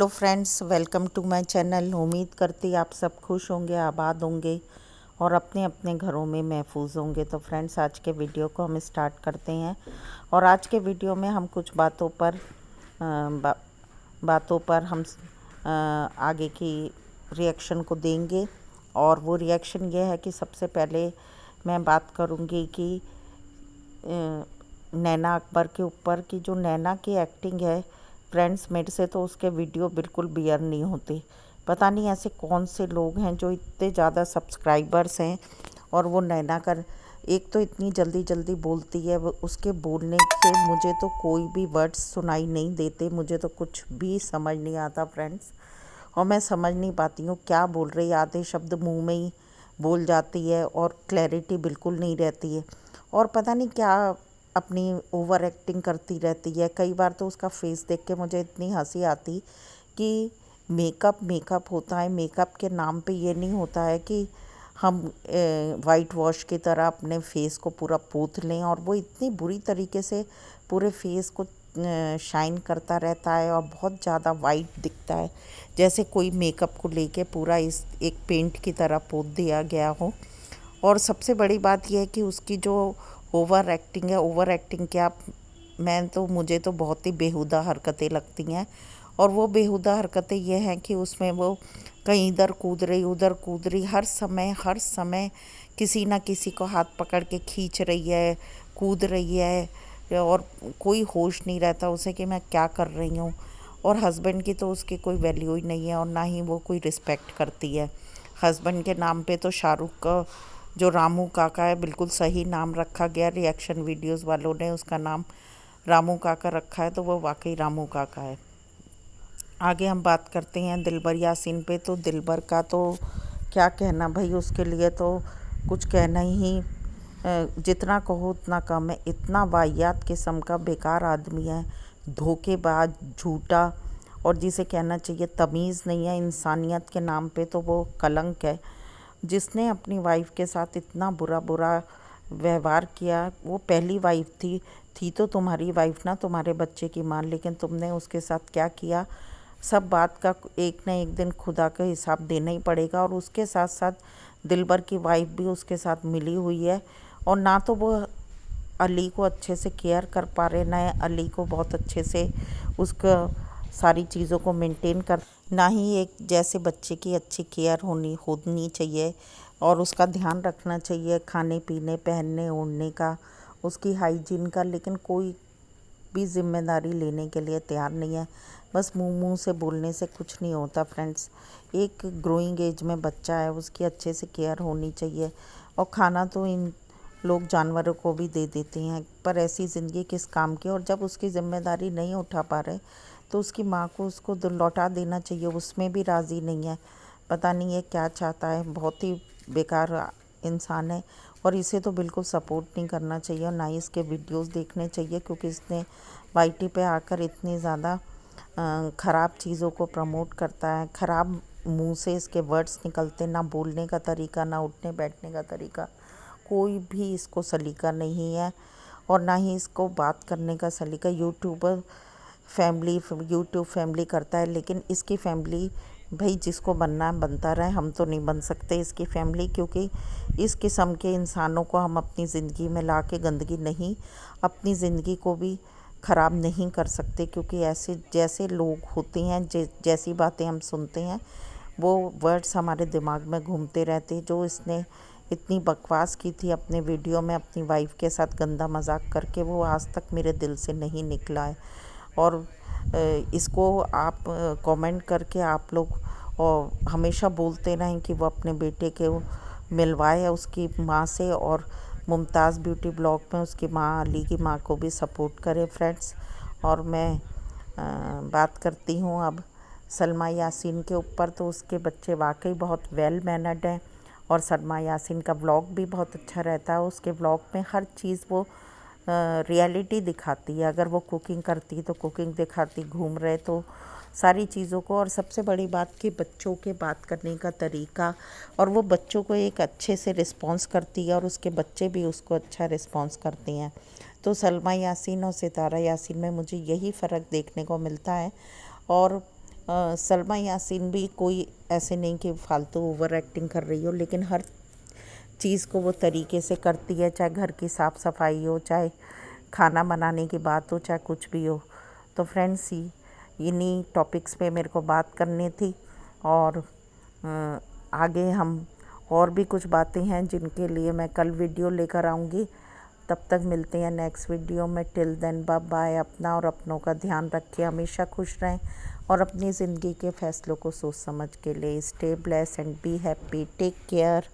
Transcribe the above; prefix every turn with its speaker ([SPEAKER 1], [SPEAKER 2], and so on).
[SPEAKER 1] Hello friends, welcome to my channel. उम्मीद करती आप सब खुश होंगे, आबाद होंगे और अपने अपने घरों में महफूज होंगे। तो फ्रेंड्स, आज के वीडियो को हम स्टार्ट करते हैं और आज के वीडियो में हम कुछ बातों पर हम आगे की रिएक्शन को देंगे। और वो रिएक्शन ये है कि सबसे पहले मैं बात करूँगी कि नैना अकबर के ऊपर की जो नैना की एक्टिंग है फ्रेंड्स, मेरे से तो उसके वीडियो बिल्कुल बियर नहीं होते। पता नहीं ऐसे कौन से लोग हैं जो इतने ज़्यादा सब्सक्राइबर्स हैं। और वो नैना कर एक तो इतनी जल्दी जल्दी बोलती है, वो उसके बोलने से मुझे तो कोई भी वर्ड्स सुनाई नहीं देते, मुझे तो कुछ भी समझ नहीं आता फ्रेंड्स। और मैं समझ नहीं पाती हूँ क्या बोल रही, आधे शब्द मुंह में ही बोल जाती है और क्लैरिटी बिल्कुल नहीं रहती है। और पता नहीं क्या अपनी ओवर एक्टिंग करती रहती है। कई बार तो उसका फेस देख के मुझे इतनी हंसी आती कि मेकअप होता है, मेकअप के नाम पे ये नहीं होता है कि हम वाइट वॉश की तरह अपने फेस को पूरा पोंछ लें। और वो इतनी बुरी तरीके से पूरे फेस को शाइन करता रहता है और बहुत ज़्यादा वाइट दिखता है, जैसे कोई मेकअप को लेके पूरा इस एक पेंट की तरह पोत दिया गया हो। और सबसे बड़ी बात यह है कि उसकी जो ओवर एक्टिंग है, ओवर एक्टिंग क्या, मुझे तो बहुत ही बेहुदा हरकतें लगती हैं। और वो बेहुदा हरकतें ये हैं कि उसमें वो कहीं इधर कूद रही उधर कूद रही, हर समय किसी ना किसी को हाथ पकड़ के खींच रही है, कूद रही है और कोई होश नहीं रहता उसे कि मैं क्या कर रही हूँ। और हस्बैंड की तो उसकी कोई वैल्यू ही नहीं है और ना ही वो कोई रिस्पेक्ट करती है। हस्बैंड के नाम पे तो शाहरुख का जो रामू काका है, बिल्कुल सही नाम रखा गया। रिएक्शन वीडियोस वालों ने उसका नाम रामू काका रखा है, तो वो वाकई रामू काका है। आगे हम बात करते हैं दिलबर यासीन पे। तो दिलबर का तो क्या कहना भाई, उसके लिए तो कुछ कहना ही जितना कहो उतना कम है। इतना वाहियात किस्म का बेकार आदमी है, धोखेबाज, झूठा, और जिसे कहना चाहिए तमीज़ नहीं है। इंसानियत के नाम पे तो वो कलंक है। जिसने अपनी वाइफ के साथ इतना बुरा व्यवहार किया, वो पहली वाइफ थी तो तुम्हारी वाइफ ना, तुम्हारे बच्चे की माँ, लेकिन तुमने उसके साथ क्या किया, सब बात का एक न एक दिन खुदा का हिसाब देना ही पड़ेगा। और उसके साथ साथ दिलबर की वाइफ भी उसके साथ मिली हुई है और ना तो वो अली को अच्छे से केयर कर पा रहे, ना अली को बहुत अच्छे से उसका सारी चीज़ों को मेंटेन कर, ना ही एक जैसे बच्चे की अच्छी केयर होनी चाहिए और उसका ध्यान रखना चाहिए, खाने पीने, पहनने ओढ़ने का, उसकी हाइजीन का। लेकिन कोई भी जिम्मेदारी लेने के लिए तैयार नहीं है। बस मुंह से बोलने से कुछ नहीं होता फ्रेंड्स। एक ग्रोइंग एज में बच्चा है, उसकी अच्छे से केयर होनी चाहिए। और खाना तो इन लोग जानवरों को भी दे देते हैं, पर ऐसी ज़िंदगी किस काम की। और जब उसकी ज़िम्मेदारी नहीं उठा पा रहे तो उसकी माँ को उसको लौटा देना चाहिए, उसमें भी राज़ी नहीं है। पता नहीं ये क्या चाहता है, बहुत ही बेकार इंसान है। और इसे तो बिल्कुल सपोर्ट नहीं करना चाहिए और ना ही इसके वीडियोस देखने चाहिए, क्योंकि इसने वाईटी पे आकर इतनी ज़्यादा ख़राब चीज़ों को प्रमोट करता है। ख़राब मुंह से इसके वर्ड्स निकलते, ना बोलने का तरीका, ना उठने बैठने का तरीका, कोई भी इसको सलीका नहीं है। और ना ही इसको बात करने का सलीका। यूट्यूब फैमिली करता है, लेकिन इसकी फैमिली भाई जिसको बनना है बनता रहे, हम तो नहीं बन सकते इसकी फैमिली। क्योंकि इस किस्म के इंसानों को हम अपनी ज़िंदगी में ला के गंदगी नहीं, अपनी ज़िंदगी को भी ख़राब नहीं कर सकते। क्योंकि ऐसे जैसे लोग होते हैं, जैसी बातें हम सुनते हैं, वो वर्ड्स हमारे दिमाग में घूमते रहते हैं। जो इसने इतनी बकवास की थी अपने वीडियो में अपनी वाइफ के साथ गंदा मजाक करके, वो आज तक मेरे दिल से नहीं निकला है। और इसको आप कमेंट करके आप लोग और हमेशा बोलते रहें कि वो अपने बेटे के मिलवाए उसकी माँ से, और मुमताज़ ब्यूटी ब्लॉग में उसकी माँ अली की माँ को भी सपोर्ट करें फ्रेंड्स। और मैं बात करती हूँ अब सलमा यासीन के ऊपर। तो उसके बच्चे वाकई बहुत वेल मैनर्ड हैं और सलमा यासीन का व्लॉग भी बहुत अच्छा रहता है। उसके व्लॉग में हर चीज़ वो रियलिटी दिखाती है। अगर वो कुकिंग करती तो कुकिंग दिखाती, घूम रहे तो सारी चीज़ों को। और सबसे बड़ी बात कि बच्चों के बात करने का तरीका, और वो बच्चों को एक अच्छे से रिस्पॉन्स करती है और उसके बच्चे भी उसको अच्छा रिस्पॉन्स करते हैं। तो सलमा यासीन और सितारा यासीन में मुझे यही फ़र्क देखने को मिलता है। और सलमा यासीन भी कोई ऐसे नहीं कि फालतू ओवर एक्टिंग कर रही हो, लेकिन हर चीज़ को वो तरीके से करती है, चाहे घर की साफ़ सफाई हो, चाहे खाना बनाने की बात हो, चाहे कुछ भी हो। तो फ्रेंड्स, इन्हीं टॉपिक्स पे मेरे को बात करनी थी। और आगे हम और भी कुछ बातें हैं जिनके लिए मैं कल वीडियो लेकर आऊँगी। तब तक मिलते हैं नेक्स्ट वीडियो में। Till then bye bye. अपना और अपनों का ध्यान रखें, हमेशा खुश रहें और अपनी ज़िंदगी के फ़ैसलों को सोच समझ के ले। Stay bless and be happy. Take care.